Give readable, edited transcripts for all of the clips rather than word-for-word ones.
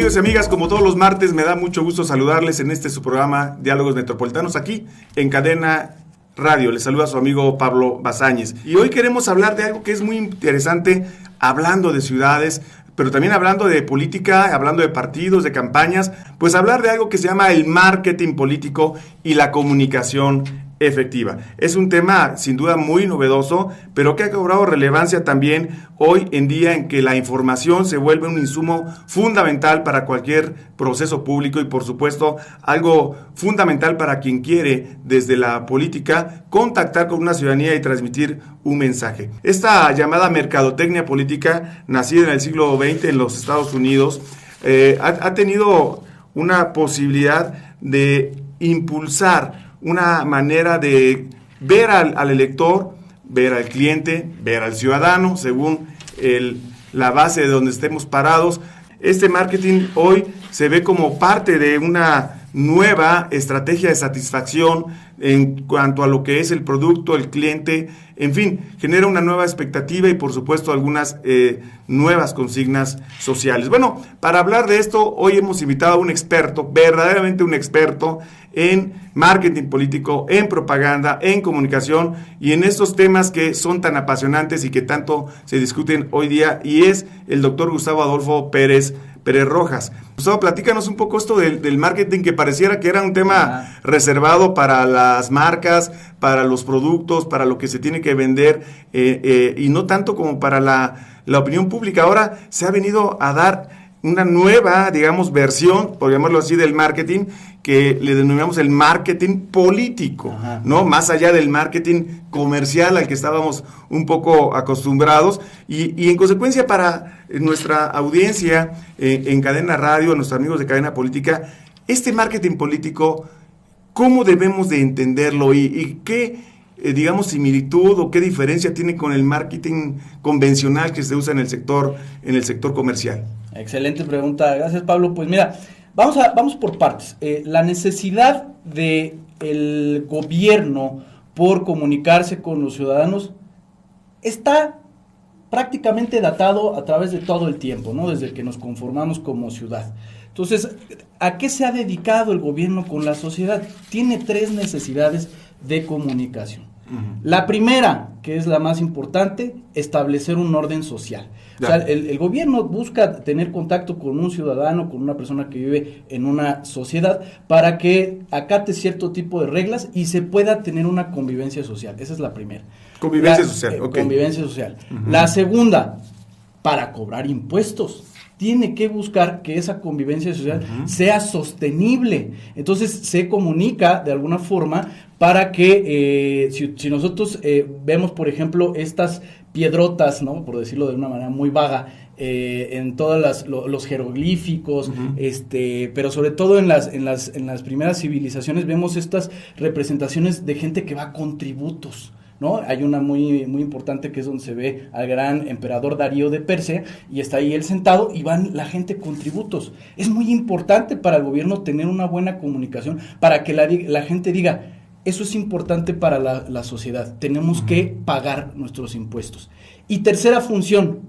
Amigos y amigas, como todos los martes, me da mucho gusto saludarles en su programa Diálogos Metropolitanos aquí en Cadena Radio. Les saluda su amigo Pablo Bazáñez. Y hoy queremos hablar de algo que es muy interesante, hablando de ciudades, pero también hablando de política, hablando de partidos, de campañas, pues hablar de algo que se llama el marketing político y la comunicación efectiva. Es un tema sin duda muy novedoso, pero que ha cobrado relevancia también hoy en día en que la información se vuelve un insumo fundamental para cualquier proceso público y por supuesto algo fundamental para quien quiere desde la política contactar con una ciudadanía y transmitir un mensaje. Esta llamada mercadotecnia política, nacida en el siglo XX en los Estados Unidos, ha tenido una posibilidad de impulsar una manera de ver al elector, ver al cliente, ver al ciudadano, según la base de donde estemos parados. Este marketing hoy se ve como parte de una nueva estrategia de satisfacción en cuanto a lo que es el producto, el cliente, en fin, genera una nueva expectativa y por supuesto algunas nuevas consignas sociales. Bueno, para hablar de esto, hoy hemos invitado a un experto, verdaderamente un experto en marketing político, en propaganda, en comunicación y en estos temas que son tan apasionantes y que tanto se discuten hoy día, y es el doctor Gustavo Adolfo Pérez Rojas. Gustavo, platícanos un poco esto del marketing, que pareciera que era un tema reservado para las marcas, para los productos, para lo que se tiene que vender, y no tanto como para la opinión pública. Ahora se ha venido a dar una nueva, digamos, versión, por llamarlo así, del marketing, que le denominamos el marketing político, ¿no? Más allá del marketing comercial al que estábamos un poco acostumbrados, y en consecuencia para nuestra audiencia en Cadena Radio, nuestros amigos de Cadena Política, este marketing político, ¿cómo debemos de entenderlo y qué, digamos, similitud o qué diferencia tiene con el marketing convencional que se usa en el sector comercial? Excelente pregunta, gracias Pablo. Pues mira, vamos por partes. La necesidad del gobierno por comunicarse con los ciudadanos está prácticamente datado a través de todo el tiempo, ¿no? Desde que nos conformamos como ciudad. Entonces, ¿a qué se ha dedicado el gobierno con la sociedad? Tiene 3 necesidades de comunicación. La primera, que es la más importante, establecer un orden social. O sea, el gobierno busca tener contacto con un ciudadano, con una persona que vive en una sociedad, para que acate cierto tipo de reglas y se pueda tener una convivencia social. Esa es la primera. Convivencia social, ok. Convivencia social. La segunda, para cobrar impuestos. Tiene que buscar que esa convivencia social sea sostenible. Entonces se comunica de alguna forma para que si nosotros vemos, por ejemplo, estas piedrotas, ¿no? Por decirlo de una manera muy vaga, en todas los jeroglíficos, pero sobre todo en las primeras civilizaciones vemos estas representaciones de gente que va con tributos, ¿no? Hay una muy, muy importante que es donde se ve al gran emperador Darío de Persia y está ahí él sentado y van la gente con tributos. Es muy importante para el gobierno tener una buena comunicación para que la gente diga, eso es importante para la sociedad, tenemos que pagar nuestros impuestos. Y tercera función,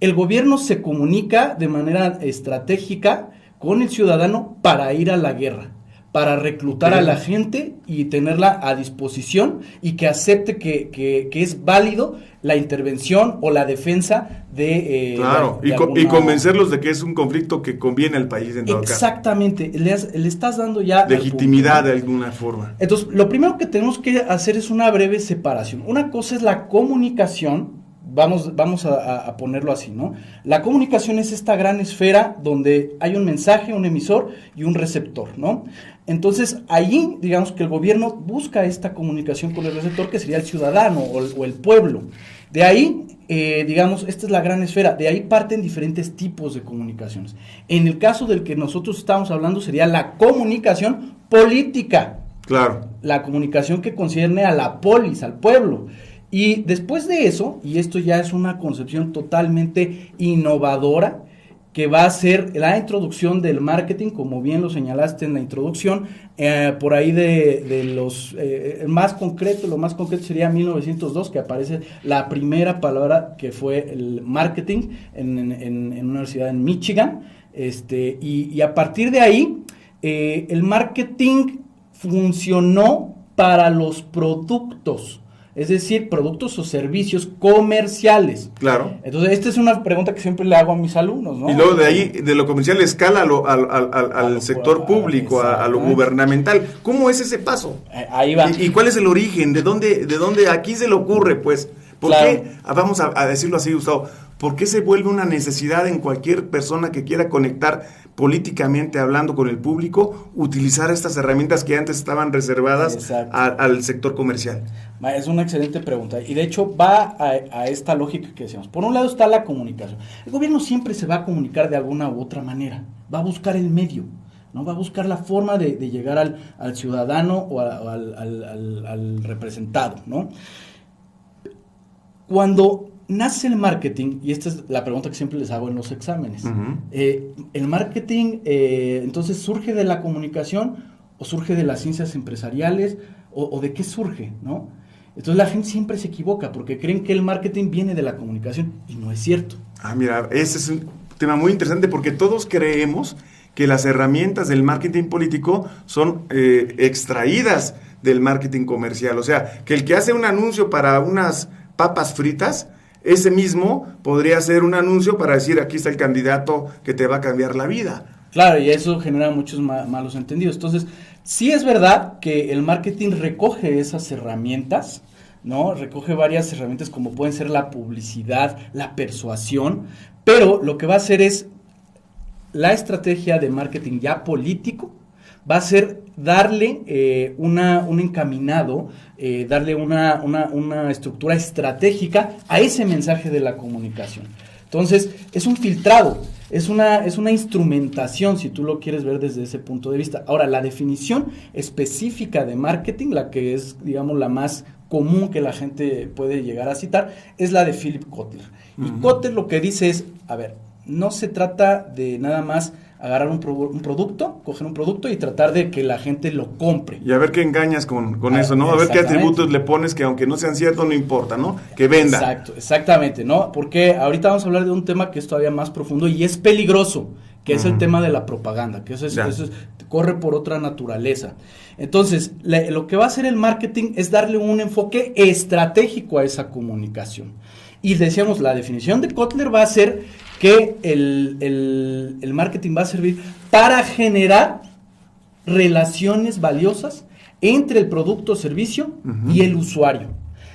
el gobierno se comunica de manera estratégica con el ciudadano para ir a la guerra, para reclutar a la gente y tenerla a disposición y que acepte que es válido la intervención o la defensa de... Claro, y convencerlos de que es un conflicto que conviene al país en todo caso. Exactamente, le estás dando ya... legitimidad de alguna forma. Entonces, lo primero que tenemos que hacer es una breve separación. Una cosa es la comunicación. Vamos a ponerlo así, ¿no? La comunicación es esta gran esfera donde hay un mensaje, un emisor y un receptor, ¿no? Entonces, allí, digamos que el gobierno busca esta comunicación con el receptor, que sería el ciudadano o el pueblo. De ahí, digamos, esta es la gran esfera, de ahí parten diferentes tipos de comunicaciones. En el caso del que nosotros estamos hablando sería la comunicación política. Claro. La comunicación que concierne a la polis, al pueblo. Y después de eso, y esto ya es una concepción totalmente innovadora, que va a ser la introducción del marketing, como bien lo señalaste en la introducción, por ahí de los lo más concreto sería 1902, que aparece la primera palabra que fue el marketing en una universidad en Michigan, Y a partir de ahí, el marketing funcionó para los productos. Es decir, productos o servicios comerciales. Claro. Entonces, esta es una pregunta que siempre le hago a mis alumnos, ¿no? Y luego de ahí, de lo comercial, escala al sector público, a lo gubernamental. ¿Cómo es ese paso? Ahí va. ¿Y cuál es el origen? ¿De dónde aquí se le ocurre, pues? ¿Por qué? Vamos a decirlo así, Gustavo. ¿Por qué se vuelve una necesidad en cualquier persona que quiera conectar políticamente hablando con el público, utilizar estas herramientas que antes estaban reservadas al sector comercial? Es una excelente pregunta y de hecho va a esta lógica que decíamos. Por un lado está la comunicación. El gobierno siempre se va a comunicar de alguna u otra manera, va a buscar el medio, ¿no? Va a buscar la forma de llegar al ciudadano o al representado, ¿no? Cuando nace el marketing, y esta es la pregunta que siempre les hago en los exámenes, el marketing entonces surge de la comunicación o surge de las ciencias empresariales o de qué surge, ¿no? Entonces la gente siempre se equivoca porque creen que el marketing viene de la comunicación y no es cierto. Mira, ese es un tema muy interesante porque todos creemos que las herramientas del marketing político son extraídas del marketing comercial. O sea, que el que hace un anuncio para unas papas fritas, ese mismo podría hacer un anuncio para decir, aquí está el candidato que te va a cambiar la vida. Claro, y eso genera muchos malos entendidos. Entonces, sí es verdad que el marketing recoge esas herramientas, ¿no? Recoge varias herramientas como pueden ser la publicidad, la persuasión, pero lo que va a hacer es la estrategia de marketing ya político, va a ser darle un encaminado, darle una estructura estratégica a ese mensaje de la comunicación. Entonces, es un filtrado, es una instrumentación, si tú lo quieres ver desde ese punto de vista. Ahora, la definición específica de marketing, la que es, digamos, la más común que la gente puede llegar a citar, es la de Philip Kotler. Y Kotler lo que dice es, a ver, no se trata de nada más agarrar un producto, coger un producto y tratar de que la gente lo compre. Y a ver qué engañas con eso, ¿no? A ver qué atributos le pones que aunque no sean ciertos, no importa, ¿no? Que venda. Exactamente, ¿no? Porque ahorita vamos a hablar de un tema que es todavía más profundo y es peligroso, que es el tema de la propaganda, que eso corre por otra naturaleza. Entonces, lo que va a hacer el marketing es darle un enfoque estratégico a esa comunicación. Y decíamos, la definición de Kotler va a ser que el marketing va a servir para generar relaciones valiosas entre el producto o servicio y el usuario.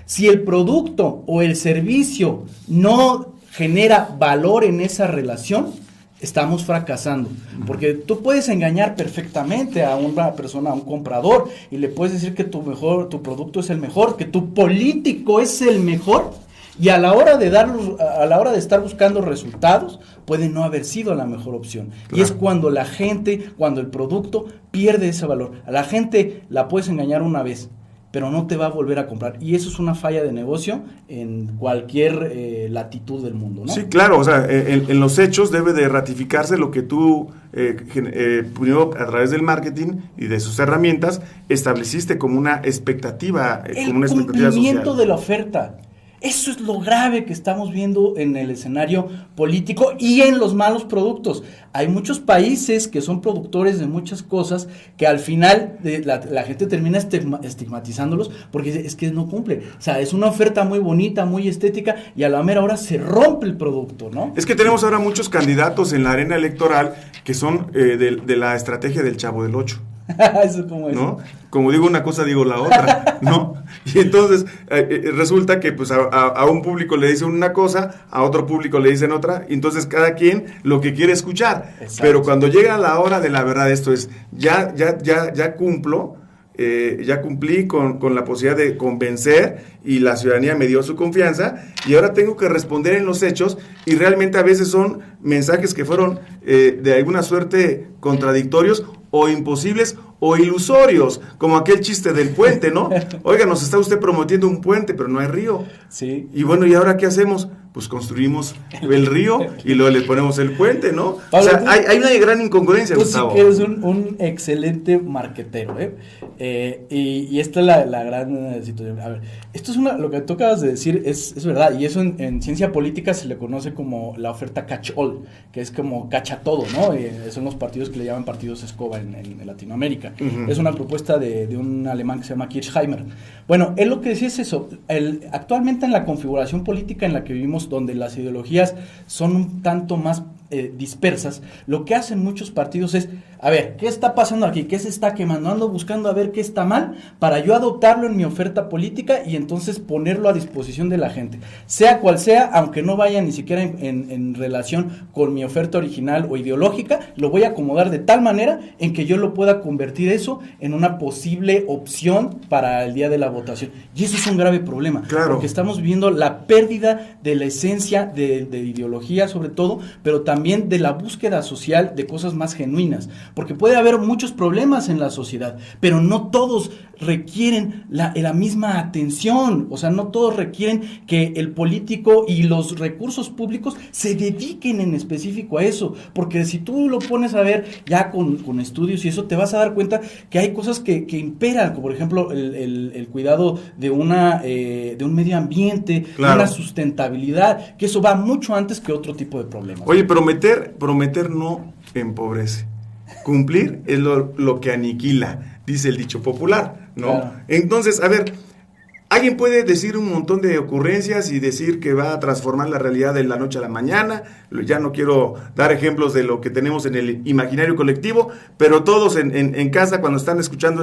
Si el producto o el servicio no genera valor en esa relación, estamos fracasando, porque tú puedes engañar perfectamente a una persona, a un comprador, y le puedes decir que tu producto es el mejor, que tu político es el mejor, y a la hora de estar buscando resultados, puede no haber sido la mejor opción. Claro. Y es cuando cuando el producto pierde ese valor. A la gente la puedes engañar una vez, pero no te va a volver a comprar. Y eso es una falla de negocio en cualquier latitud del mundo, ¿no? Sí, claro, o sea, en los hechos debe de ratificarse lo que tú, primero a través del marketing y de sus herramientas, estableciste como una expectativa, como una expectativa social. El cumplimiento de la oferta. Eso es lo grave que estamos viendo en el escenario político y en los malos productos. Hay muchos países que son productores de muchas cosas que al final la gente termina estigmatizándolos porque es que no cumple. O sea, es una oferta muy bonita, muy estética y a la mera hora se rompe el producto, ¿no? Es que tenemos ahora muchos candidatos en la arena electoral que son de la estrategia del Chavo del Ocho. Eso como es, ¿no? Como digo una cosa, digo la otra, ¿no? Y entonces resulta que pues a un público le dicen una cosa, a otro público le dicen otra, y entonces cada quien lo que quiere escuchar. Exacto. Pero cuando llega la hora de la verdad, esto es, ya cumplí con la posibilidad de convencer y la ciudadanía me dio su confianza y ahora tengo que responder en los hechos y realmente a veces son mensajes que fueron de alguna suerte contradictorios o imposibles o ilusorios, como aquel chiste del puente, ¿no? Oiga, nos está usted prometiendo un puente, pero no hay río. Sí. Y bueno, ¿y ahora qué hacemos? pues construimos el río y luego le ponemos el puente, ¿no? Pablo, o sea, hay una gran incongruencia, tú Gustavo. Sí que eres un excelente marquetero, y esta es la gran situación. A ver, esto es lo que tú acabas de decir es verdad, y eso en ciencia política se le conoce como la oferta catch-all, que es como cacha todo, ¿no? Son los partidos que le llaman partidos escoba en Latinoamérica. Uh-huh. Es una propuesta de un alemán que se llama Kirchheimer. Bueno, él lo que decía es eso. Actualmente en la configuración política en la que vivimos, donde las ideologías son un tanto más dispersas, lo que hacen muchos partidos es, a ver, ¿qué está pasando aquí? ¿Qué se está quemando? Ando buscando a ver qué está mal para yo adoptarlo en mi oferta política y entonces ponerlo a disposición de la gente, sea cual sea, aunque no vaya ni siquiera en relación con mi oferta original o ideológica, lo voy a acomodar de tal manera en que yo lo pueda convertir eso en una posible opción para el día de la votación. Y eso es un grave problema, claro, porque estamos viendo la pérdida de la esencia de ideología sobre todo, pero también de la búsqueda social de cosas más genuinas, porque puede haber muchos problemas en la sociedad, pero no todos requieren la misma atención, o sea, no todos requieren que el político y los recursos públicos se dediquen en específico a eso, porque si tú lo pones a ver ya con estudios y eso, te vas a dar cuenta que hay cosas que imperan, como por ejemplo el cuidado de un medio ambiente, claro, una sustentabilidad, que eso va mucho antes que otro tipo de problemas. Oye, prometer no empobrece. Cumplir es lo que aniquila, dice el dicho popular, ¿no? Claro. Entonces, a ver, alguien puede decir un montón de ocurrencias y decir que va a transformar la realidad de la noche a la mañana. Ya no quiero dar ejemplos de lo que tenemos en el imaginario colectivo, pero todos en casa, cuando están escuchando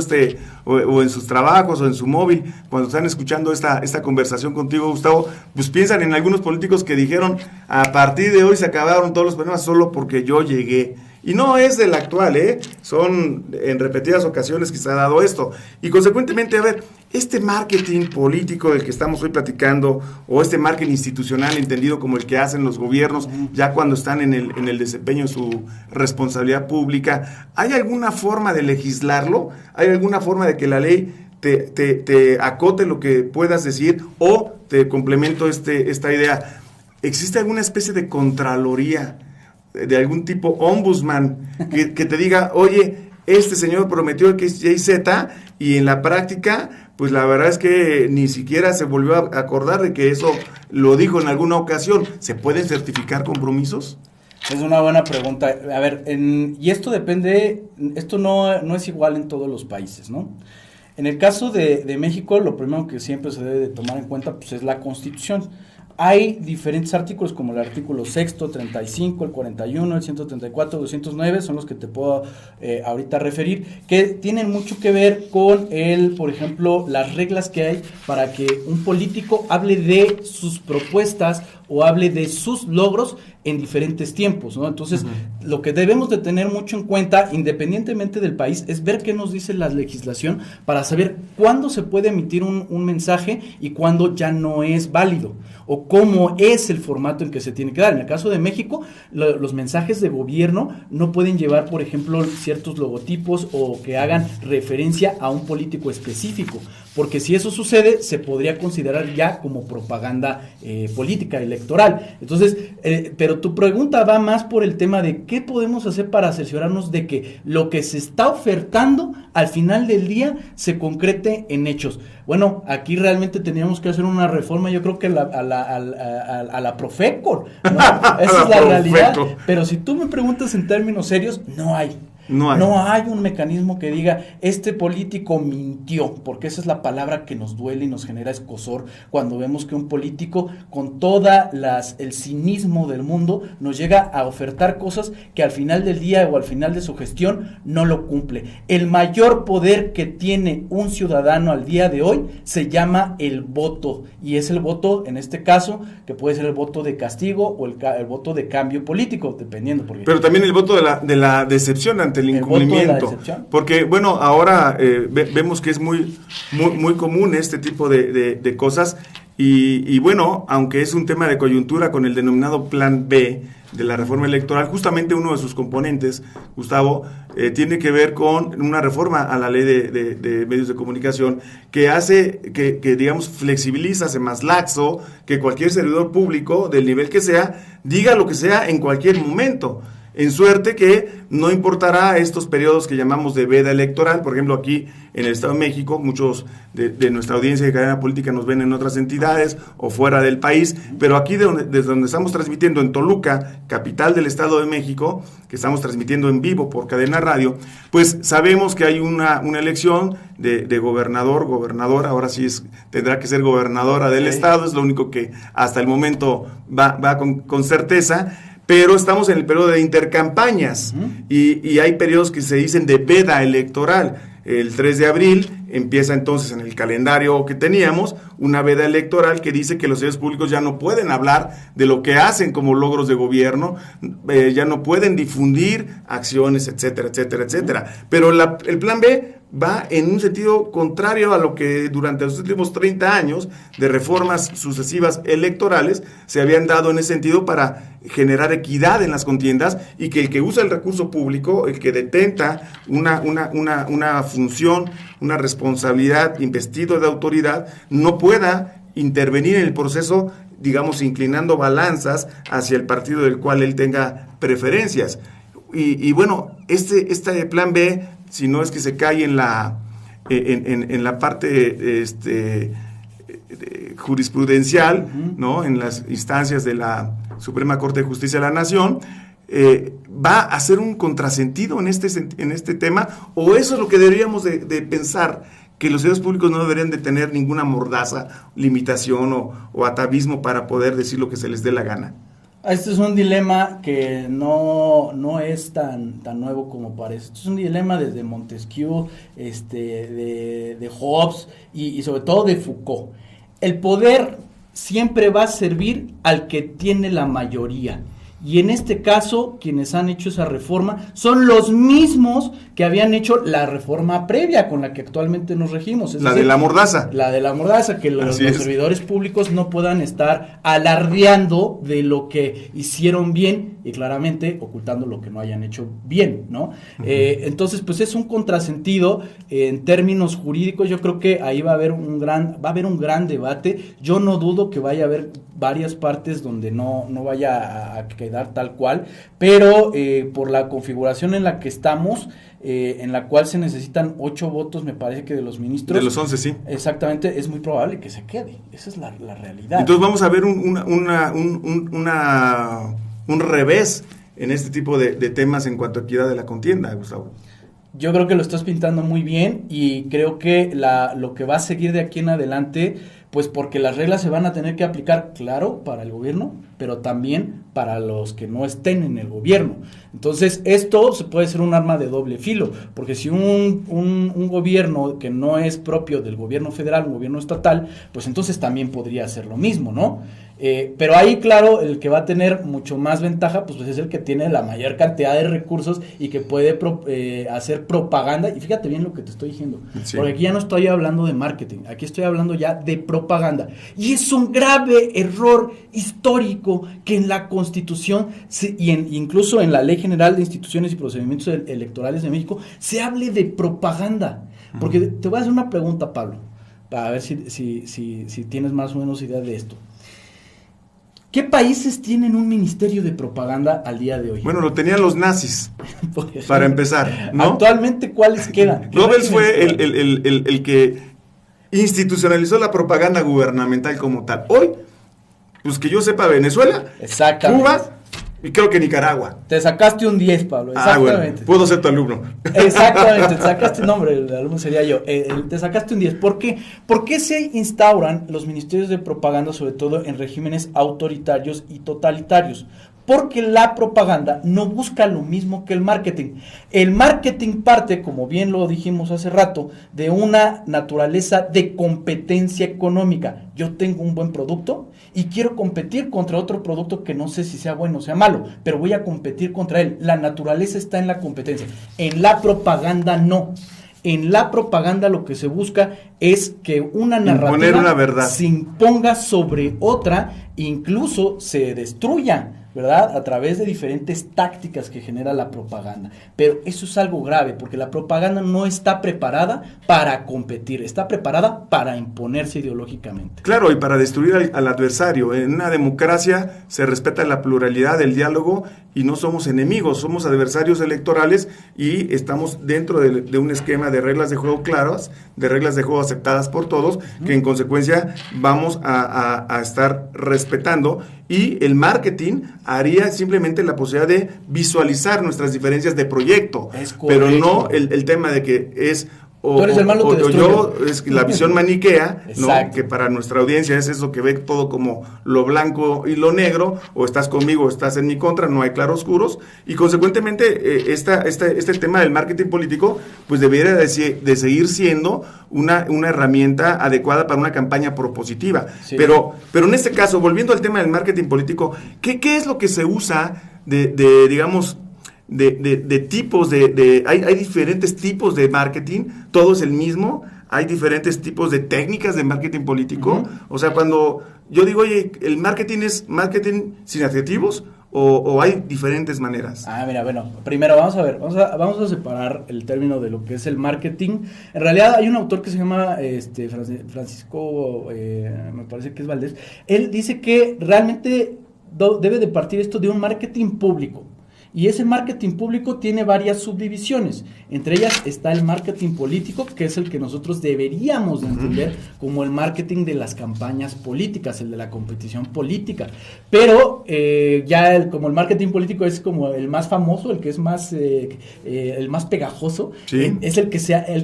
o en sus trabajos o en su móvil, cuando están escuchando esta conversación contigo, Gustavo, pues piensan en algunos políticos que dijeron, a partir de hoy se acabaron todos los problemas solo porque yo llegué. Y no es del actual, son en repetidas ocasiones que se ha dado esto. Y consecuentemente, a ver, este marketing político del que estamos hoy platicando, o este marketing institucional entendido como el que hacen los gobiernos ya cuando están en el desempeño de su responsabilidad pública, ¿hay alguna forma de legislarlo? ¿Hay alguna forma de que la ley te acote lo que puedas decir? O te complemento esta idea, ¿existe alguna especie de contraloría, de algún tipo ombudsman que te diga, oye, este señor prometió que es Y, Z, y en la práctica, pues la verdad es que ni siquiera se volvió a acordar de que eso lo dijo en alguna ocasión? ¿Se pueden certificar compromisos? Es una buena pregunta. A ver, y esto depende, esto no es igual en todos los países, ¿no? En el caso de México, lo primero que siempre se debe de tomar en cuenta, pues, es la Constitución. Hay diferentes artículos como el artículo 6º, 35, el 41, el 134, 209, son los que te puedo ahorita referir, que tienen mucho que ver con por ejemplo, las reglas que hay para que un político hable de sus propuestas o hable de sus logros en diferentes tiempos, ¿no? Entonces, lo que debemos de tener mucho en cuenta, independientemente del país, es ver qué nos dice la legislación para saber cuándo se puede emitir un mensaje y cuándo ya no es válido, o cómo es el formato en que se tiene que dar. En el caso de México, los mensajes de gobierno no pueden llevar, por ejemplo, ciertos logotipos o que hagan referencia a un político específico, porque si eso sucede, se podría considerar ya como propaganda política, electoral. Entonces, pero tu pregunta va más por el tema de qué podemos hacer para cerciorarnos de que lo que se está ofertando al final del día se concrete en hechos. Bueno, aquí realmente teníamos que hacer una reforma, yo creo que a la Profecor, ¿no? Esa es la realidad. Pero si tú me preguntas en términos serios, no hay. No hay un mecanismo que diga, este político mintió, porque esa es la palabra que nos duele y nos genera escozor cuando vemos que un político, con toda el cinismo del mundo, nos llega a ofertar cosas que al final del día o al final de su gestión no lo cumple. El mayor poder que tiene un ciudadano al día de hoy se llama el voto, y es el voto, en este caso, que puede ser el voto de castigo o el voto de cambio político, dependiendo. Pero también el voto de la decepción ante el incumplimiento, porque bueno, ahora vemos que es muy común este tipo de cosas, y bueno, aunque es un tema de coyuntura con el denominado plan B, de la reforma electoral, justamente uno de sus componentes, Gustavo, tiene que ver con una reforma a la ley de medios de comunicación que hace, que digamos, flexibiliza, hace más laxo, que cualquier servidor público, del nivel que sea, diga lo que sea en cualquier momento. En suerte que no importará estos periodos que llamamos de veda electoral. Por ejemplo, aquí en el Estado de México, muchos de nuestra audiencia de cadena política nos ven en otras entidades o fuera del país, pero aquí desde donde estamos transmitiendo, en Toluca, capital del Estado de México, que estamos transmitiendo en vivo por Cadena Radio, pues sabemos que hay una elección de gobernadora, ahora sí tendrá que ser gobernadora del Estado, es lo único que hasta el momento va con certeza. Pero estamos en el periodo de intercampañas y hay periodos que se dicen de veda electoral. El 3 de abril empieza entonces en el calendario que teníamos una veda electoral que dice que los servidores públicos ya no pueden hablar de lo que hacen como logros de gobierno, ya no pueden difundir acciones, etcétera, etcétera, etcétera. Pero el plan B va en un sentido contrario a lo que durante los últimos 30 años de reformas sucesivas electorales se habían dado en ese sentido para generar equidad en las contiendas y que el que usa el recurso público, el que detenta una función, una responsabilidad, investido de autoridad, no pueda intervenir en el proceso, digamos, inclinando balanzas hacia el partido del cual él tenga preferencias. Y bueno, este plan B, si no es que se cae en la parte jurisprudencial, ¿no? En las instancias de la Suprema Corte de Justicia de la Nación, va a ser un contrasentido en este tema, o eso es lo que deberíamos de pensar, que los servidores públicos no deberían de tener ninguna mordaza, limitación o atavismo para poder decir lo que se les dé la gana. Este es un dilema que no es tan nuevo como parece. Este es un dilema desde Montesquieu, de Hobbes y sobre todo de Foucault. El poder siempre va a servir al que tiene la mayoría. Y en este caso, quienes han hecho esa reforma son los mismos que habían hecho la reforma previa con la que actualmente nos regimos. De la mordaza. La de la mordaza, que los servidores públicos no puedan estar alardeando de lo que hicieron bien y claramente ocultando lo que no hayan hecho bien, ¿no? Entonces, pues es un contrasentido en términos jurídicos. Yo creo que ahí va a haber un gran debate. Yo no dudo que vaya a haber varias partes donde no vaya a quedar tal cual, pero por la configuración en la que estamos, en la cual se necesitan 8 votos, me parece que de los ministros. De los 11, sí. Exactamente, es muy probable que se quede. Esa es la realidad. Entonces vamos a ver un revés en este tipo de temas en cuanto a equidad de la contienda, Gustavo. Yo creo que lo estás pintando muy bien y creo que lo que va a seguir de aquí en adelante, pues porque las reglas se van a tener que aplicar, claro, para el gobierno, pero también para los que no estén en el gobierno. Entonces, esto se puede ser un arma de doble filo, porque si un gobierno que no es propio del gobierno federal, un gobierno estatal, pues entonces también podría hacer lo mismo, ¿no? Pero ahí, claro, el que va a tener mucho más ventaja, pues es el que tiene la mayor cantidad de recursos y que puede hacer propaganda. Y fíjate bien lo que te estoy diciendo, sí. Porque aquí ya no estoy hablando de marketing, aquí estoy hablando ya de propaganda. Y es un grave error histórico que en la Constitución incluso en la Ley General de Instituciones y Procedimientos Electorales de México se hable de propaganda. Porque te voy a hacer una pregunta, Pablo, para ver si tienes más o menos idea de esto. ¿Qué países tienen un ministerio de propaganda al día de hoy? Bueno, lo tenían los nazis, para empezar, ¿no? Actualmente, ¿cuáles quedan? Goebbels fue el que institucionalizó la propaganda gubernamental como tal. Hoy, pues que yo sepa, Venezuela, Cuba y creo que Nicaragua. Te sacaste un 10, Pablo, exactamente. Bueno, puedo ser tu alumno. Exactamente, te sacaste un nombre, el alumno sería yo. Te sacaste un 10. ¿Por qué? ¿Por qué se instauran los ministerios de propaganda, sobre todo en regímenes autoritarios y totalitarios? Porque la propaganda no busca lo mismo que el marketing. El marketing parte, como bien lo dijimos hace rato, de una naturaleza de competencia económica. Yo tengo un buen producto y quiero competir contra otro producto que no sé si sea bueno o sea malo, pero voy a competir contra él. La naturaleza está en la competencia. En la propaganda no. En la propaganda lo que se busca es que una Imponer narrativa una verdad. se imponga sobre otra, incluso se destruya, ¿verdad? A través de diferentes tácticas que genera la propaganda. Pero eso es algo grave, porque la propaganda no está preparada para competir, está preparada para imponerse ideológicamente. Claro, y para destruir al adversario. En una democracia se respeta la pluralidad del diálogo y no somos enemigos, somos adversarios electorales y estamos dentro de un esquema de reglas de juego claras, de reglas de juego aceptadas por todos, que en consecuencia vamos a estar respetando, y el marketing haría simplemente la posibilidad de visualizar nuestras diferencias de proyecto, pero no el tema de que es... Tú eres el malo que destruye. Yo, es la visión maniquea, ¿no? Exacto. Que para nuestra audiencia es eso que ve todo como lo blanco y lo negro, o estás conmigo o estás en mi contra, no hay claroscuros, y consecuentemente este tema del marketing político pues debería de seguir siendo una herramienta adecuada para una campaña propositiva. Sí. Pero en este caso, volviendo al tema del marketing político, ¿qué es lo que se usa digamos, de tipos hay diferentes tipos de marketing? ¿Todo es el mismo? ¿Hay diferentes tipos de técnicas de marketing político? O sea, cuando yo digo, oye, ¿el marketing es marketing sin adjetivos o hay diferentes maneras? Mira, bueno, primero vamos a separar el término de lo que es el marketing. En realidad hay un autor que se llama Francisco, me parece que es Valdés. Él dice que realmente debe de partir esto de un marketing público. Y ese marketing público tiene varias subdivisiones. Entre ellas está el marketing político, que es el que nosotros deberíamos de entender como el marketing de las campañas políticas, el de la competición política. Pero como el marketing político es como el más famoso, el que es más el más pegajoso, ¿sí? Es el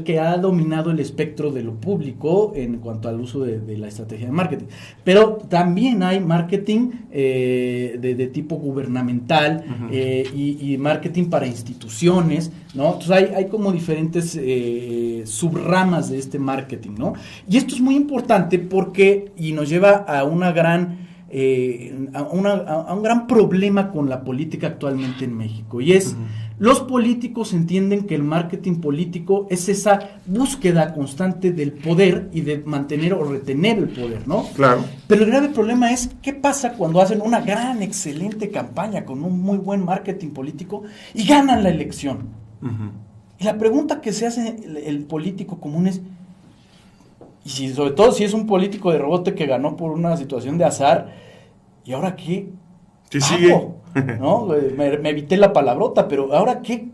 que ha dominado el espectro de lo público en cuanto al uso de la estrategia de marketing. Pero también hay marketing de tipo gubernamental, y marketing para instituciones, ¿no? Entonces hay como diferentes subramas de este marketing, ¿no? Y esto es muy importante porque nos lleva a una gran a un gran problema con la política actualmente en México, y es los políticos entienden que el marketing político es esa búsqueda constante del poder y de mantener o retener el poder, ¿no? Claro. Pero el grave problema es, ¿qué pasa cuando hacen una gran, excelente campaña con un muy buen marketing político y ganan la elección? Y la pregunta que se hace el político común es, y sobre todo si es un político de rebote que ganó por una situación de azar, ¿y ahora qué? ¿Qué sigue? ¿No? Me evité la palabrota, pero ¿ahora qué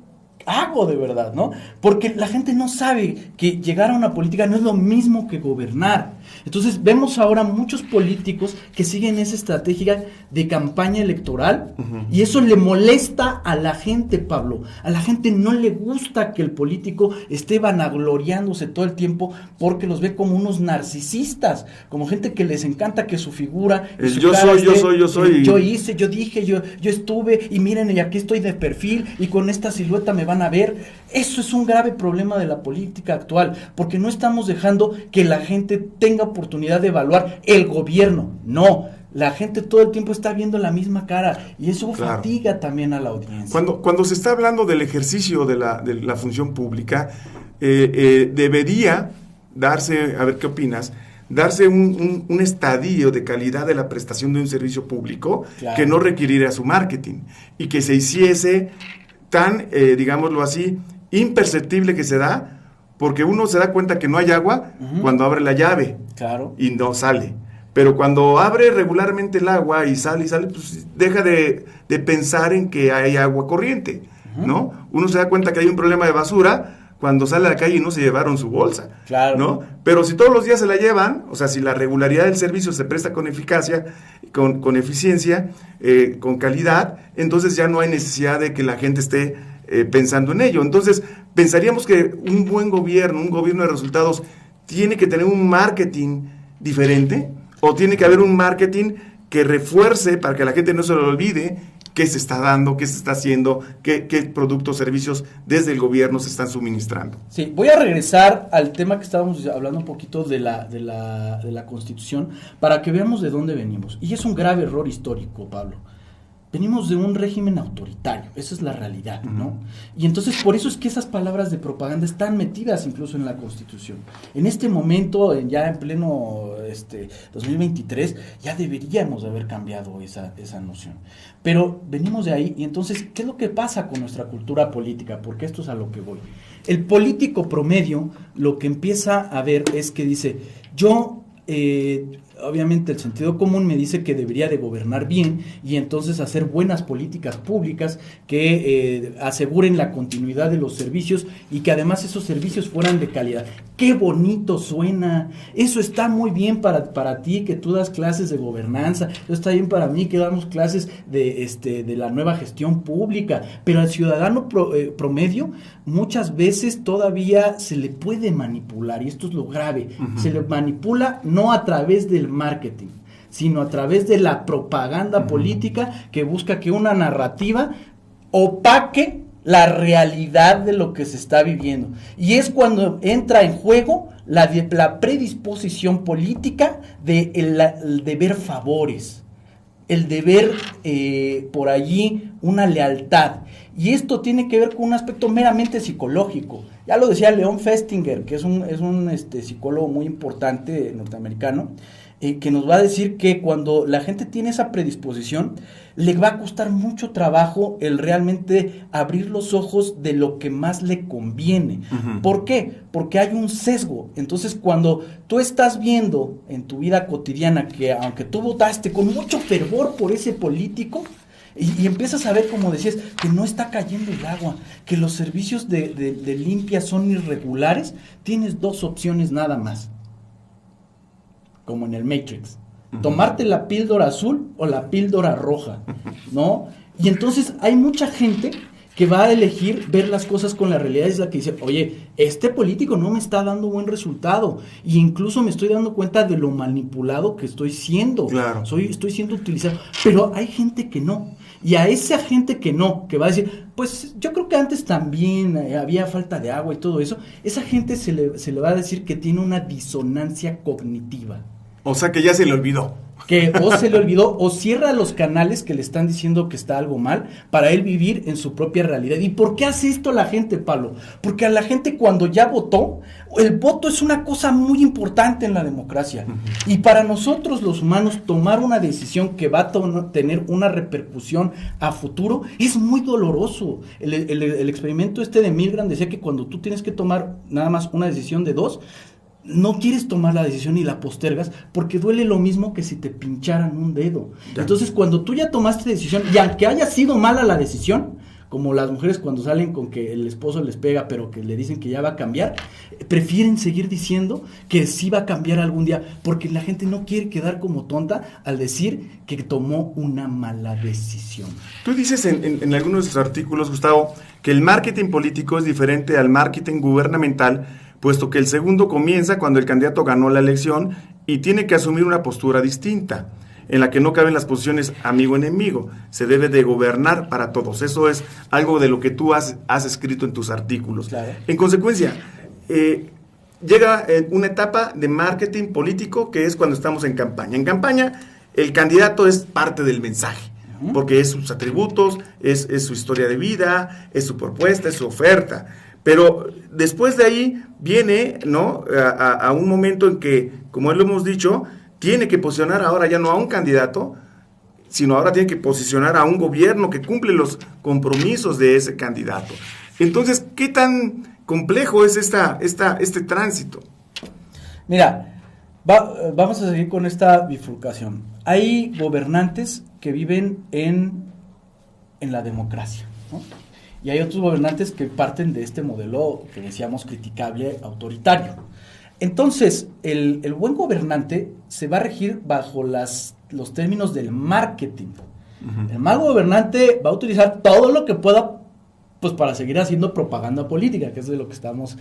hago de verdad? ¿No? Porque la gente no sabe que llegar a una política no es lo mismo que gobernar. Entonces vemos ahora muchos políticos que siguen esa estrategia de campaña electoral, y eso le molesta a la gente, Pablo. A la gente no le gusta que el político esté vanagloriándose todo el tiempo, porque los ve como unos narcisistas, como gente que les encanta que su figura, yo soy, yo hice, yo dije, yo estuve, y miren, y aquí estoy de perfil, y con esta silueta me van a ver. Eso es un grave problema de la política actual, porque no estamos dejando que la gente tenga oportunidad de evaluar el gobierno. No, la gente todo el tiempo está viendo la misma cara, y eso fatiga también a la audiencia. Cuando se está hablando del ejercicio de la función pública, debería darse, a ver qué opinas, darse un estadio de calidad de la prestación de un servicio público, que no requiriera su marketing, y que se hiciese tan, digámoslo así, imperceptible que se da, porque uno se da cuenta que no hay agua cuando abre la llave y no sale. Pero cuando abre regularmente el agua y sale, pues deja de pensar en que hay agua corriente, ¿no? Uno se da cuenta que hay un problema de basura cuando sale a la calle y no se llevaron su bolsa, ¿no? Pero si todos los días se la llevan, o sea, si la regularidad del servicio se presta con eficacia, con eficiencia, con calidad, entonces ya no hay necesidad de que la gente esté pensando en ello. Entonces, pensaríamos que un buen gobierno, un gobierno de resultados, tiene que tener un marketing diferente, o tiene que haber un marketing que refuerce para que la gente no se lo olvide qué se está dando, qué se está haciendo, qué productos, servicios desde el gobierno se están suministrando. Sí, voy a regresar al tema que estábamos hablando un poquito de la Constitución, para que veamos de dónde venimos. Y es un grave error histórico, Pablo. venimos de un régimen autoritario, esa es la realidad, ¿no? Y entonces por eso es que esas palabras de propaganda están metidas incluso en la Constitución. En este momento, ya en pleno 2023, ya deberíamos haber cambiado esa noción. Pero venimos de ahí, y entonces, ¿qué es lo que pasa con nuestra cultura política? Porque esto es a lo que voy. El político promedio lo que empieza a ver es que dice, obviamente el sentido común me dice que debería de gobernar bien y entonces hacer buenas políticas públicas que aseguren la continuidad de los servicios y que además esos servicios fueran de calidad. ¡Qué bonito suena! Eso está muy bien para ti que tú das clases de gobernanza, eso está bien para mí que damos clases de la nueva gestión pública, pero al ciudadano promedio muchas veces todavía se le puede manipular, y esto es lo grave. Se le manipula no a través del marketing, sino a través de la propaganda política que busca que una narrativa opaque la realidad de lo que se está viviendo. Y es cuando entra en juego la predisposición política de ver favores, el de ver por allí una lealtad. Y esto tiene que ver con un aspecto meramente psicológico. Ya lo decía Leon Festinger, que es un psicólogo muy importante norteamericano, que nos va a decir que cuando la gente tiene esa predisposición, le va a costar mucho trabajo el realmente abrir los ojos de lo que más le conviene. ¿Por qué? Porque hay un sesgo. Entonces, cuando tú estás viendo en tu vida cotidiana que aunque tú votaste con mucho fervor por ese político, y empiezas a ver, como decías, que no está cayendo el agua, que los servicios de limpia son irregulares, tienes dos opciones nada más, como en el Matrix: tomarte la píldora azul o la píldora roja, ¿no? Y entonces hay mucha gente que va a elegir ver las cosas con la realidad, es la que dice, oye, este político no me está dando buen resultado, y incluso me estoy dando cuenta de lo manipulado que estoy siendo, claro. Estoy siendo utilizado, pero hay gente que no, y a esa gente que no, que va a decir, pues yo creo que antes también había falta de agua y todo eso, esa gente se le va a decir que tiene una disonancia cognitiva. O sea que ya se le olvidó. Que o se le olvidó o cierra los canales que le están diciendo que está algo mal para él vivir en su propia realidad. ¿Y por qué hace esto la gente, Pablo? Porque a la gente, cuando ya votó, el voto es una cosa muy importante en la democracia. Y para nosotros los humanos tomar una decisión que va a tener una repercusión a futuro es muy doloroso. El experimento de Milgram decía que cuando tú tienes que tomar nada más una decisión de dos, no quieres tomar la decisión y la postergas porque duele lo mismo que si te pincharan un dedo. Ya. Entonces, cuando tú ya tomaste decisión, y aunque haya sido mala la decisión, como las mujeres cuando salen con que el esposo les pega pero que le dicen que ya va a cambiar, prefieren seguir diciendo que sí va a cambiar algún día, porque la gente no quiere quedar como tonta al decir que tomó una mala decisión. Tú dices en algunos de tus artículos, Gustavo, que el marketing político es diferente al marketing gubernamental, puesto que el segundo comienza cuando el candidato ganó la elección y tiene que asumir una postura distinta, en la que no caben las posiciones amigo-enemigo. Se debe de gobernar para todos. Eso es algo de lo que tú has escrito en tus artículos. Claro. En consecuencia, llega una etapa de marketing político que es cuando estamos en campaña. En campaña, el candidato es parte del mensaje, porque es sus atributos, es su historia de vida, es su propuesta, es su oferta. Pero después de ahí viene, ¿no?, a un momento en que, como lo hemos dicho, tiene que posicionar ahora ya no a un candidato, sino ahora tiene que posicionar a un gobierno que cumple los compromisos de ese candidato. Entonces, ¿qué tan complejo es este tránsito? Mira, vamos a seguir con esta bifurcación. Hay gobernantes que viven en la democracia, ¿no? Y hay otros gobernantes que parten de este modelo que decíamos criticable, autoritario. Entonces, el buen gobernante se va a regir bajo los términos del marketing. El mal gobernante va a utilizar todo lo que pueda, pues, para seguir haciendo propaganda política, que es de lo que estamos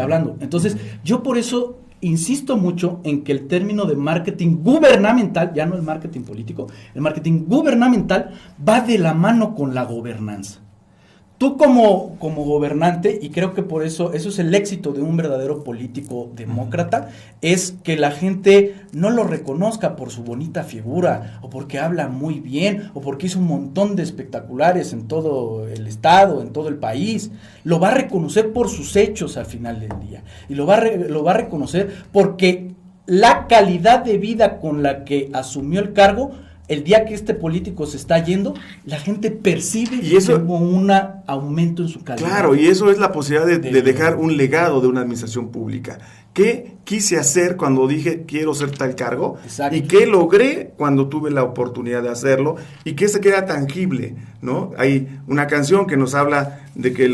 hablando. Entonces, yo por eso insisto mucho en que el término de marketing gubernamental, ya no el marketing político, el marketing gubernamental va de la mano con la gobernanza. tú como gobernante, y creo que por eso es el éxito de un verdadero político demócrata, es que la gente no lo reconozca por su bonita figura, o porque habla muy bien, o porque hizo un montón de espectaculares en todo el estado, en todo el país. Lo va a reconocer por sus hechos al final del día, y lo va a reconocer porque la calidad de vida con la que asumió el cargo, el día que este político se está yendo, la gente percibe y eso, que hubo un aumento en su calidad. Claro, y eso es la posibilidad de dejar un legado de una administración pública. ¿Qué quise hacer cuando dije quiero ser tal cargo? Exacto. ¿Y qué logré cuando tuve la oportunidad de hacerlo? ¿Y qué se queda tangible? ¿No? Hay una canción que nos habla de que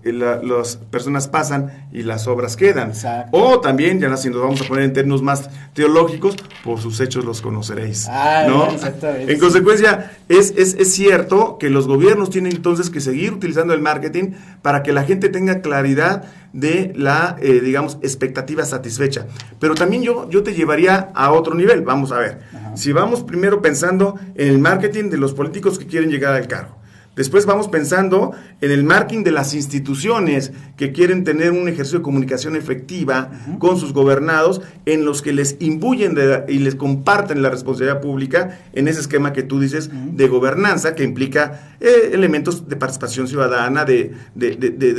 las personas pasan y las obras quedan. Exacto. O también, ya si nos vamos a poner en términos más teológicos, por sus hechos los conoceréis. ¿No? Exactamente. En consecuencia, es cierto que los gobiernos tienen entonces que seguir utilizando el marketing para que la gente tenga claridad de la, digamos, expectativa satisfecha. Pero también yo te llevaría a otro nivel. Vamos a ver. Ajá. Si vamos primero pensando en el marketing de los políticos que quieren llegar al cargo. Después vamos pensando en el marketing de las instituciones que quieren tener un ejercicio de comunicación efectiva con sus gobernados, en los que les imbuyen y les comparten la responsabilidad pública en ese esquema que tú dices de gobernanza, que implica elementos de participación ciudadana, de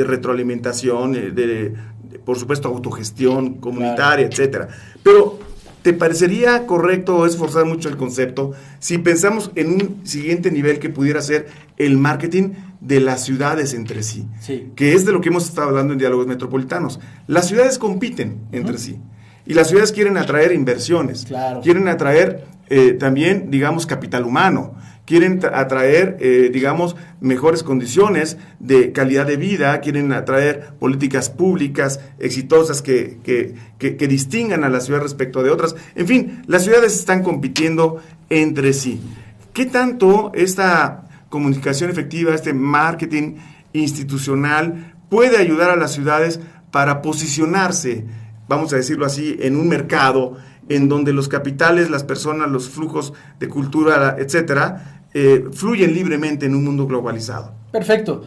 retroalimentación, por supuesto, autogestión comunitaria, etcétera. Pero ¿te parecería correcto esforzar mucho el concepto si pensamos en un siguiente nivel que pudiera ser el marketing de las ciudades entre sí? Sí. Que es de lo que hemos estado hablando en Diálogos Metropolitanos. Las ciudades compiten entre sí y las ciudades quieren atraer inversiones, quieren atraer también, digamos, capital humano, quieren atraer, digamos, mejores condiciones de calidad de vida, quieren atraer políticas públicas exitosas que distingan a la ciudad respecto de otras. En fin, las ciudades están compitiendo entre sí. ¿Qué tanto esta comunicación efectiva, este marketing institucional puede ayudar a las ciudades para posicionarse, vamos a decirlo así, en un mercado en donde los capitales, las personas, los flujos de cultura, etcétera, fluyen libremente en un mundo globalizado? Perfecto.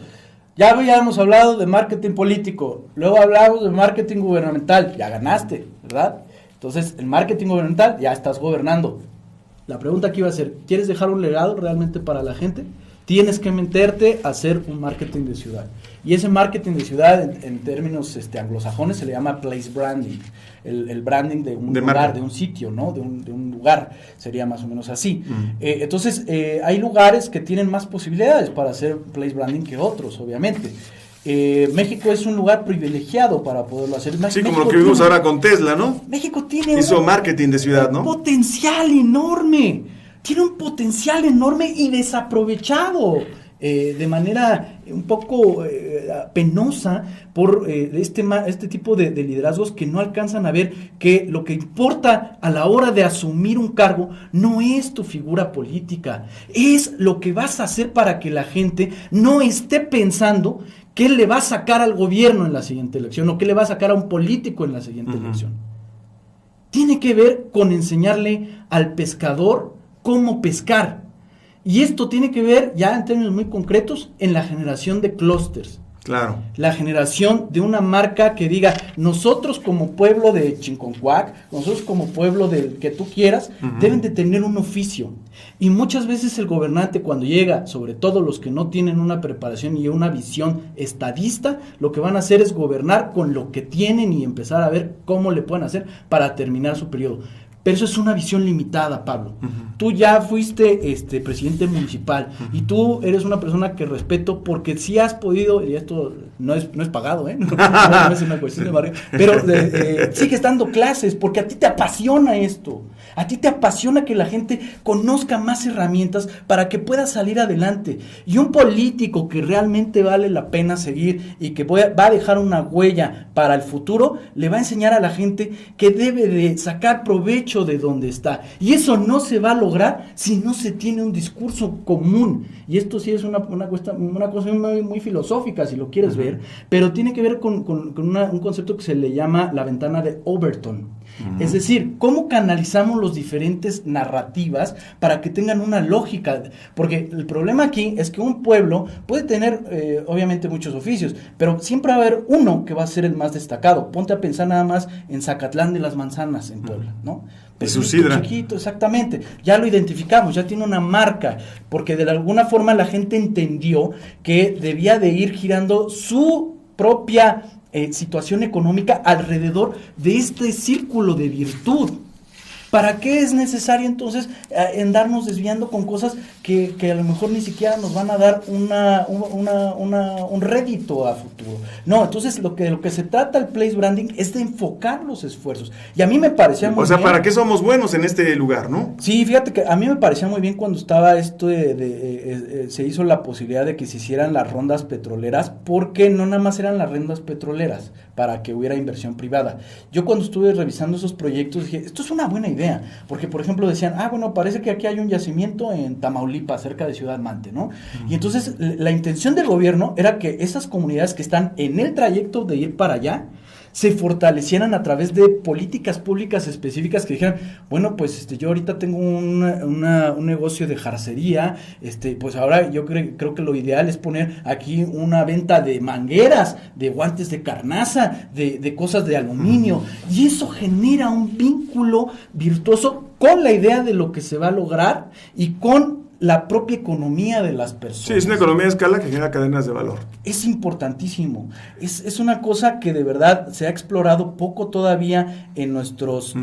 Ya habíamos hablado de marketing político, luego hablamos de marketing gubernamental, ya ganaste, ¿verdad? Entonces, el marketing gubernamental, ya estás gobernando. La pregunta aquí va a ser, ¿quieres dejar un legado realmente para la gente? Tienes que meterte a hacer un marketing de ciudad. Y ese marketing de ciudad, en términos anglosajones, se le llama place branding. El branding de un lugar, de un sitio, ¿no? De un lugar, sería más o menos así. Entonces, hay lugares que tienen más posibilidades para hacer place branding que otros, obviamente. México es un lugar privilegiado para poderlo hacer. Sí, México como lo que vimos ahora con Tesla, ¿no? México tiene hizo marketing de ciudad, ¿no? Potencial enorme. Tiene un potencial enorme y desaprovechado de manera un poco penosa por este tipo de liderazgos que no alcanzan a ver que lo que importa a la hora de asumir un cargo no es tu figura política, es lo que vas a hacer para que la gente no esté pensando qué le va a sacar al gobierno en la siguiente elección o qué le va a sacar a un político en la siguiente elección. Tiene que ver con enseñarle al pescador cómo pescar. Y esto tiene que ver, ya en términos muy concretos, en la generación de clústeres. Claro. La generación de una marca que diga, nosotros como pueblo de Chinconcuac, nosotros como pueblo del que tú quieras, deben de tener un oficio. Y muchas veces el gobernante cuando llega, sobre todo los que no tienen una preparación y una visión estadista, lo que van a hacer es gobernar con lo que tienen y empezar a ver cómo le pueden hacer para terminar su periodo. Pero eso es una visión limitada, Pablo. Tú ya fuiste presidente municipal y tú eres una persona que respeto porque sí has podido, y esto no es pagado, no es una cuestión de barrio, pero sigues dando clases porque a ti te apasiona esto. A ti te apasiona que la gente conozca más herramientas para que pueda salir adelante. Y un político que realmente vale la pena seguir y que va a dejar una huella para el futuro, le va a enseñar a la gente que debe de sacar provecho de donde está. Y eso no se va a lograr si no se tiene un discurso común. Y esto sí es una cosa muy, muy filosófica, si lo quieres ver, pero tiene que ver con un concepto que se le llama la ventana de Overton. Es decir, cómo canalizamos los diferentes narrativas para que tengan una lógica, porque el problema aquí es que un pueblo puede tener obviamente muchos oficios, pero siempre va a haber uno que va a ser el más destacado. Ponte a pensar nada más en Zacatlán de las Manzanas en Puebla, ¿no? Es su sidra. Chiquito, exactamente, ya lo identificamos, ya tiene una marca, porque de alguna forma la gente entendió que debía de ir girando su propia situación económica alrededor de este círculo de virtud. ¿Para qué es necesario entonces andarnos desviando con cosas que a lo mejor ni siquiera nos van a dar un rédito a futuro? No, entonces lo que se trata el place branding es de enfocar los esfuerzos. Y a mí me parecía muy bien. O sea, ¿para qué somos buenos en este lugar, no? Sí, fíjate que a mí me parecía muy bien cuando estaba esto se hizo la posibilidad de que se hicieran las rondas petroleras, porque no nada más eran las rondas petroleras para que hubiera inversión privada. Yo cuando estuve revisando esos proyectos dije, esto es una buena idea, porque por ejemplo decían, bueno, parece que aquí hay un yacimiento en Tamaulipas, cerca de Ciudad Mante, ¿no? Y entonces la intención del gobierno era que esas comunidades que están en el trayecto de ir para allá se fortalecieran a través de políticas públicas específicas que dijeran, bueno, pues yo ahorita tengo un negocio de jarcería, pues ahora yo creo que lo ideal es poner aquí una venta de mangueras, de guantes de carnaza, de cosas de aluminio, y eso genera un vínculo virtuoso con la idea de lo que se va a lograr y con la propia economía de las personas. Sí, es una economía de escala que genera cadenas de valor. Es importantísimo. Es una cosa que de verdad se ha explorado poco todavía en nuestros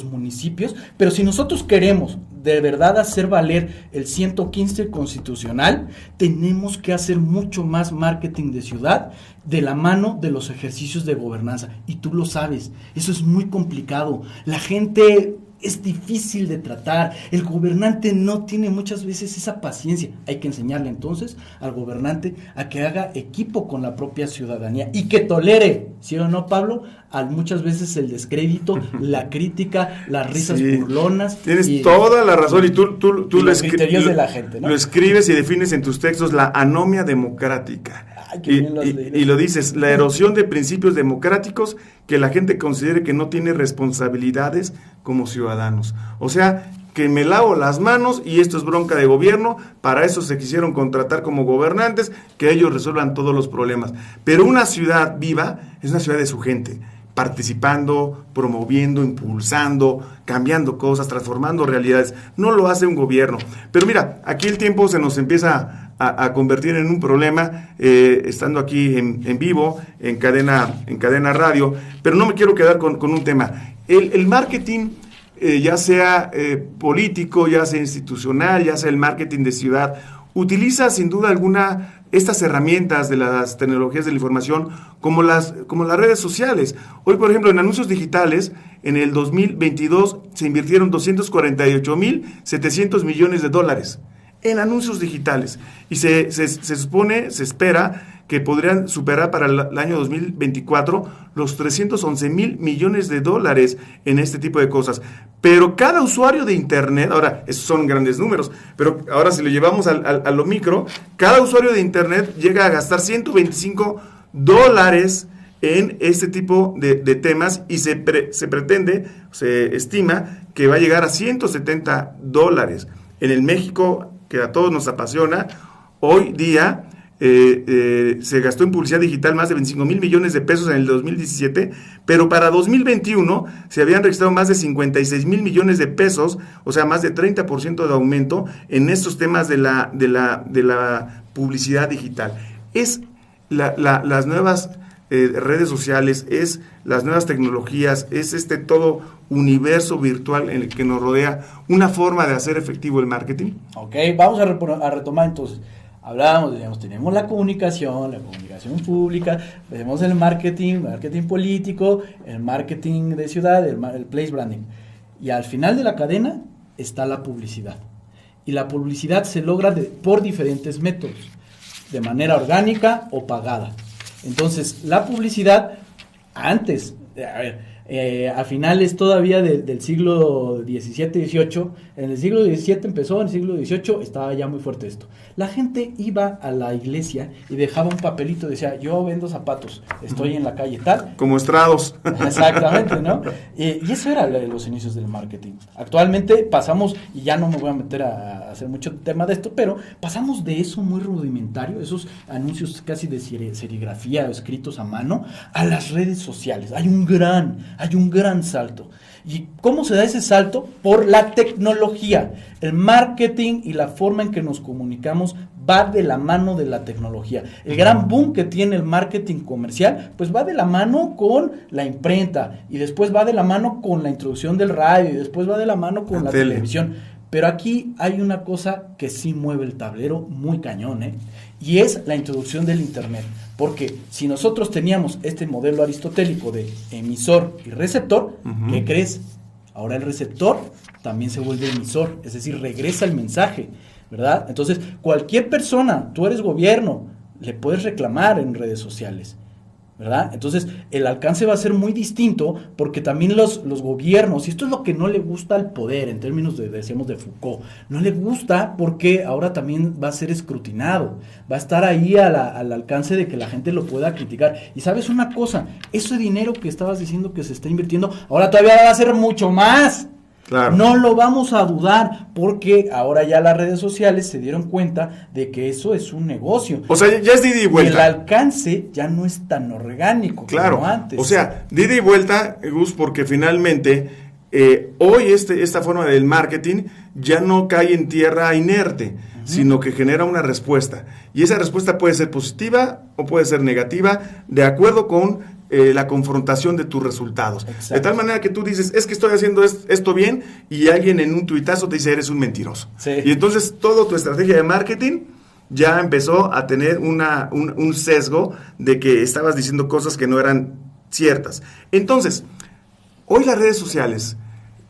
municipios, pero si nosotros queremos de verdad hacer valer el 115 constitucional, tenemos que hacer mucho más marketing de ciudad de la mano de los ejercicios de gobernanza. Y tú lo sabes, eso es muy complicado. La gente es difícil de tratar, el gobernante no tiene muchas veces esa paciencia. Hay que enseñarle entonces al gobernante a que haga equipo con la propia ciudadanía y que tolere, ¿sí o no, Pablo? Muchas veces el descrédito, la crítica, las risas burlonas. Tienes toda la razón, y tú los criterios de la gente, ¿no? Lo escribes y defines en tus textos la anomia democrática. Y lo dices, la erosión de principios democráticos que la gente considere que no tiene responsabilidades como ciudadanos. O sea, que me lavo las manos y esto es bronca de gobierno, para eso se quisieron contratar como gobernantes, que ellos resuelvan todos los problemas. Pero una ciudad viva es una ciudad de su gente, participando, promoviendo, impulsando, cambiando cosas, transformando realidades. No lo hace un gobierno. Pero mira, aquí el tiempo se nos empieza a convertir en un problema, estando aquí en vivo, en cadena radio, pero no me quiero quedar con un tema. El marketing, ya sea político, ya sea institucional, ya sea el marketing de ciudad, utiliza sin duda alguna estas herramientas de las tecnologías de la información como las redes sociales. Hoy, por ejemplo, en anuncios digitales, en el 2022 se invirtieron 248,700 millones de dólares en anuncios digitales, y se espera que podrían superar para el año 2024 los 311,000 millones de dólares en este tipo de cosas. Pero cada usuario de Internet, ahora, esos son grandes números, pero ahora si lo llevamos a lo micro, cada usuario de Internet llega a gastar $125 en este tipo de temas, y se estima que va a llegar a $170. En el México, que a todos nos apasiona, hoy día se gastó en publicidad digital más de 25,000 millones de pesos en el 2017, pero para 2021 se habían registrado más de 56,000 millones de pesos, o sea, más de 30% de aumento en estos temas de la publicidad digital. Es las nuevas redes sociales, es las nuevas tecnologías, es todo universo virtual en el que nos rodea, una forma de hacer efectivo el marketing. Ok, vamos a retomar entonces. Hablábamos, tenemos la comunicación pública, tenemos el marketing político, el marketing de ciudad, el place branding. Y al final de la cadena está la publicidad. Y la publicidad se logra por diferentes métodos, de manera orgánica o pagada. Entonces, la publicidad, antes, a finales todavía del siglo XVII-XVIII. En el siglo XVII empezó, en el siglo XVIII estaba ya muy fuerte esto. La gente iba a la iglesia y dejaba un papelito, decía, yo vendo zapatos, estoy en la calle tal. Como estrados. Exactamente, ¿no? Y eso era los inicios del marketing. Actualmente pasamos, y ya no me voy a meter a hacer mucho tema de esto, pero pasamos de eso muy rudimentario, esos anuncios casi de serigrafía escritos a mano, a las redes sociales. Hay un gran salto. ¿Y cómo se da ese salto? Por la tecnología. El marketing y la forma en que nos comunicamos va de la mano de la tecnología. El gran boom que tiene el marketing comercial, pues va de la mano con la imprenta, y después va de la mano con la introducción del radio, y después va de la mano con la televisión. Pero aquí hay una cosa que sí mueve el tablero muy cañón, y es la introducción del Internet. Porque si nosotros teníamos este modelo aristotélico de emisor y receptor, ¿qué crees? Ahora el receptor también se vuelve emisor, es decir, regresa el mensaje, ¿verdad? Entonces, cualquier persona, tú eres gobierno, le puedes reclamar en redes sociales, ¿verdad? Entonces, el alcance va a ser muy distinto, porque también los gobiernos, y esto es lo que no le gusta al poder, en términos decíamos de Foucault, no le gusta porque ahora también va a ser escrutinado, va a estar ahí al alcance de que la gente lo pueda criticar. Y sabes una cosa, ese dinero que estabas diciendo que se está invirtiendo, ahora todavía va a ser mucho más. Claro. No lo vamos a dudar, porque ahora ya las redes sociales se dieron cuenta de que eso es un negocio. O sea, ya es de ida y vuelta. Y el alcance ya no es tan orgánico como antes. O sea, de ida y vuelta, Gus, porque finalmente hoy esta forma del marketing ya no cae en tierra inerte, sino que genera una respuesta. Y esa respuesta puede ser positiva o puede ser negativa, de acuerdo con la confrontación de tus resultados. Exacto. De tal manera que tú dices, es que estoy haciendo esto bien, y alguien en un tuitazo te dice, eres un mentiroso. Sí. Y entonces toda tu estrategia de marketing ya empezó a tener un sesgo de que estabas diciendo cosas que no eran ciertas. Entonces, hoy las redes sociales,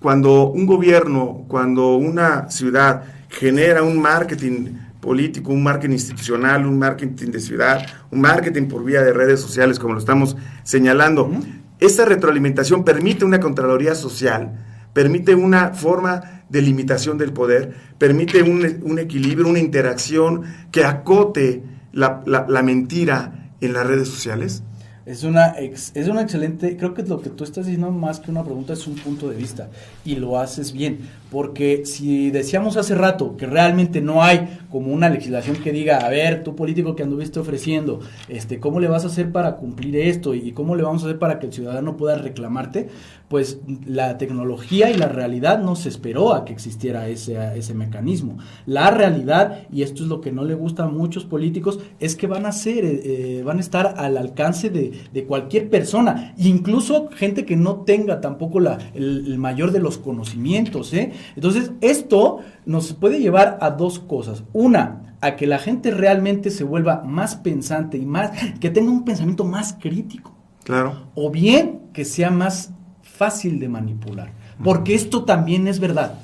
cuando un gobierno, cuando una ciudad genera un marketing político, un marketing institucional, un marketing de ciudad, un marketing por vía de redes sociales, como lo estamos señalando, esta retroalimentación permite una contraloría social, permite una forma de limitación del poder, permite un equilibrio, una interacción que acote la mentira en las redes sociales. Es una excelente, creo que lo que tú estás diciendo, más que una pregunta, es un punto de vista, y lo haces bien, porque si decíamos hace rato que realmente no hay como una legislación que diga, a ver, tú político que anduviste ofreciendo, ¿cómo le vas a hacer para cumplir esto? ¿Y cómo le vamos a hacer para que el ciudadano pueda reclamarte? Pues la tecnología y la realidad no se esperó a que existiera ese mecanismo. La realidad, y esto es lo que no le gusta a muchos políticos, es que van a estar al alcance de cualquier persona, incluso gente que no tenga tampoco el mayor de los conocimientos, Entonces, esto nos puede llevar a dos cosas. Una, a que la gente realmente se vuelva más pensante y que tenga un pensamiento más crítico. Claro. O bien que sea más fácil de manipular. Porque esto también es verdad.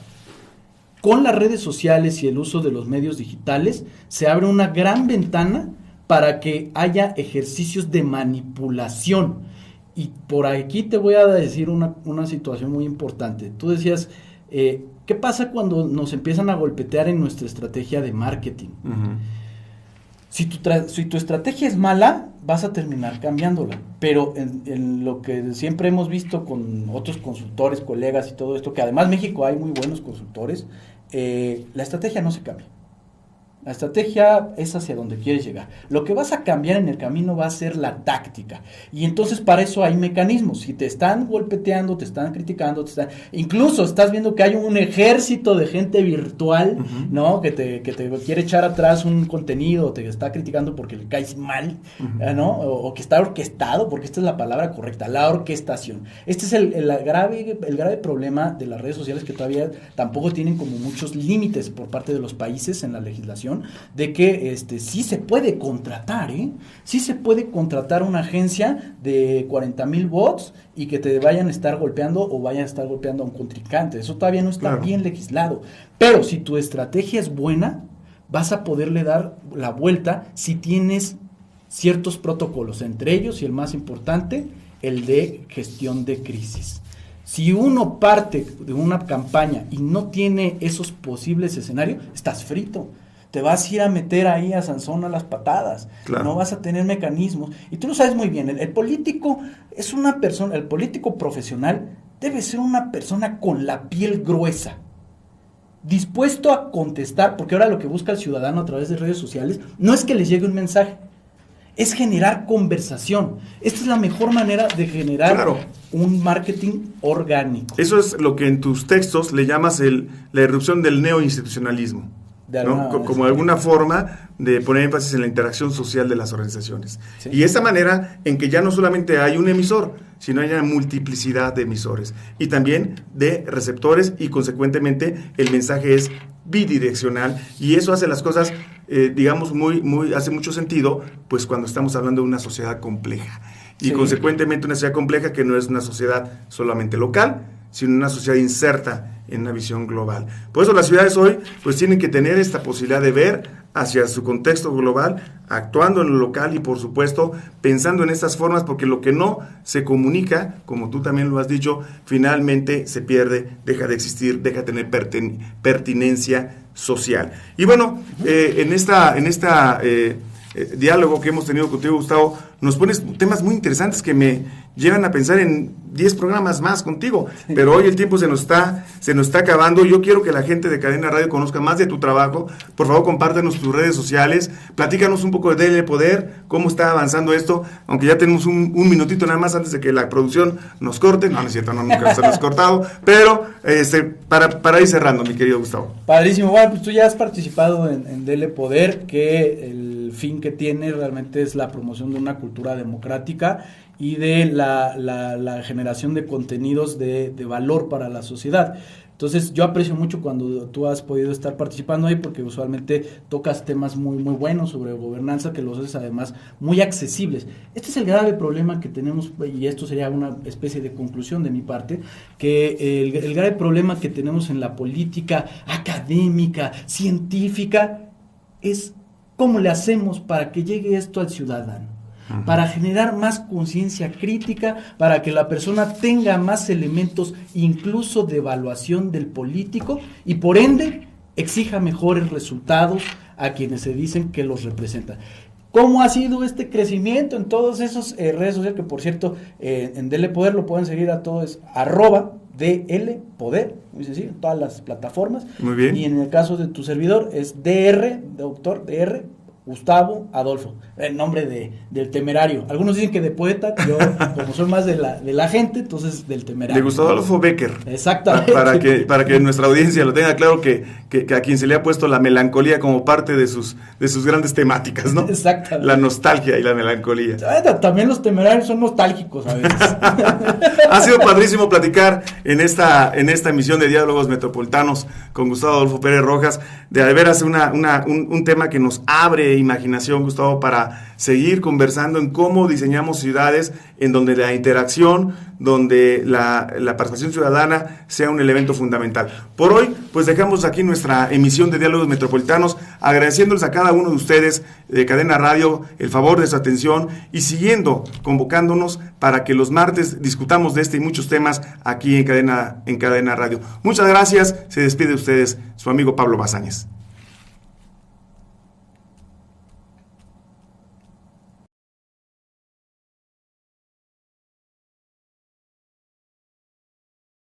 Con las redes sociales y el uso de los medios digitales, se abre una gran ventana para que haya ejercicios de manipulación. Y por aquí te voy a decir una situación muy importante. Tú decías, ¿qué pasa cuando nos empiezan a golpetear en nuestra estrategia de marketing? Si tu estrategia es mala, vas a terminar cambiándola. Pero en lo que siempre hemos visto con otros consultores, colegas y todo esto, que además en México hay muy buenos consultores, la estrategia no se cambia. La estrategia es hacia donde quieres llegar. Lo que vas a cambiar en el camino va a ser la táctica. Y entonces para eso hay mecanismos. Si te están golpeteando, te están criticando, incluso estás viendo que hay un ejército de gente virtual, ¿no? Que te quiere echar atrás un contenido, te está criticando porque le caes mal, ¿no? O que está orquestado, porque esta es la palabra correcta, la orquestación. Este es el grave problema de las redes sociales, que todavía tampoco tienen como muchos límites por parte de los países en la legislación, de que sí se puede contratar, sí se puede contratar una agencia de 40,000 bots y que te vayan a estar golpeando o vayan a estar golpeando a un contrincante. Eso todavía no está bien legislado. Pero si tu estrategia es buena, vas a poderle dar la vuelta si tienes ciertos protocolos, entre ellos, y el más importante, el de gestión de crisis. Si uno parte de una campaña y no tiene esos posibles escenarios, estás frito. Te vas a ir a meter ahí a Sansón a las patadas. Claro. No vas a tener mecanismos. Y tú lo sabes muy bien, el político es una persona, el político profesional debe ser una persona con la piel gruesa, dispuesto a contestar, porque ahora lo que busca el ciudadano a través de redes sociales no es que les llegue un mensaje, es generar conversación. Esta es la mejor manera de generar un marketing orgánico. Eso es lo que en tus textos le llamas la irrupción del neoinstitucionalismo. ¿No? Como alguna forma de poner énfasis en la interacción social de las organizaciones. Sí. Y esa manera en que ya no solamente hay un emisor, sino hay una multiplicidad de emisores y también de receptores, y consecuentemente el mensaje es bidireccional, y eso hace las cosas, digamos, hace mucho sentido, pues cuando estamos hablando de una sociedad compleja. Y consecuentemente una sociedad compleja que no es una sociedad solamente local, sino una sociedad inserta en una visión global. Por eso las ciudades hoy pues tienen que tener esta posibilidad de ver hacia su contexto global, actuando en lo local y por supuesto pensando en estas formas, porque lo que no se comunica, como tú también lo has dicho, finalmente se pierde, deja de existir, deja de tener pertinencia social. Y bueno, en esta diálogo que hemos tenido contigo, Gustavo, nos pones temas muy interesantes que me llevan a pensar en 10 programas más contigo, pero hoy el tiempo se nos está acabando. Yo quiero que la gente de Cadena Radio conozca más de tu trabajo. Por favor, compártenos tus redes sociales, platícanos un poco de DL Poder, cómo está avanzando esto, aunque ya tenemos un minutito nada más antes de que la producción nos corte. No es cierto, nunca se nos ha cortado, pero para ir cerrando, mi querido Gustavo. Padrísimo. Bueno, pues tú ya has participado en DL Poder, que el fin que tiene realmente es la promoción de una cultura democrática y de la generación de contenidos de valor para la sociedad. Entonces yo aprecio mucho cuando tú has podido estar participando ahí, porque usualmente tocas temas muy muy buenos sobre gobernanza, que los haces además muy accesibles. Este es el grave problema que tenemos, y esto sería una especie de conclusión de mi parte, que el grave problema que tenemos en la política académica, científica, es cómo le hacemos para que llegue esto al ciudadano, para generar más conciencia crítica, para que la persona tenga más elementos incluso de evaluación del político y por ende exija mejores resultados a quienes se dicen que los representan. ¿Cómo ha sido este crecimiento en todos esos redes sociales? Que por cierto, en DL Poder lo pueden seguir a todos, @DL Poder, muy sencillo, en todas las plataformas. Muy bien. Y en el caso de tu servidor es DR, doctor DR Gustavo Adolfo, el nombre del temerario. Algunos dicen que de poeta, yo como soy más de la gente, entonces del temerario. De Gustavo Adolfo Becker. Exactamente. Para que nuestra audiencia lo tenga claro, que a quien se le ha puesto la melancolía como parte de sus grandes temáticas, ¿no? Exactamente. La nostalgia y la melancolía. También los temerarios son nostálgicos a veces. Ha sido padrísimo platicar en esta emisión de Diálogos Metropolitanos con Gustavo Adolfo Pérez Rojas, de veras un tema que nos abre imaginación, Gustavo, para seguir conversando en cómo diseñamos ciudades en donde la interacción, donde la participación ciudadana sea un elemento fundamental. Por hoy, pues dejamos aquí nuestra emisión de Diálogos Metropolitanos, agradeciéndoles a cada uno de ustedes de Cadena Radio el favor de su atención y siguiendo convocándonos para que los martes discutamos de este y muchos temas aquí en Cadena Radio. Muchas gracias, se despide de ustedes su amigo Pablo Basáñez.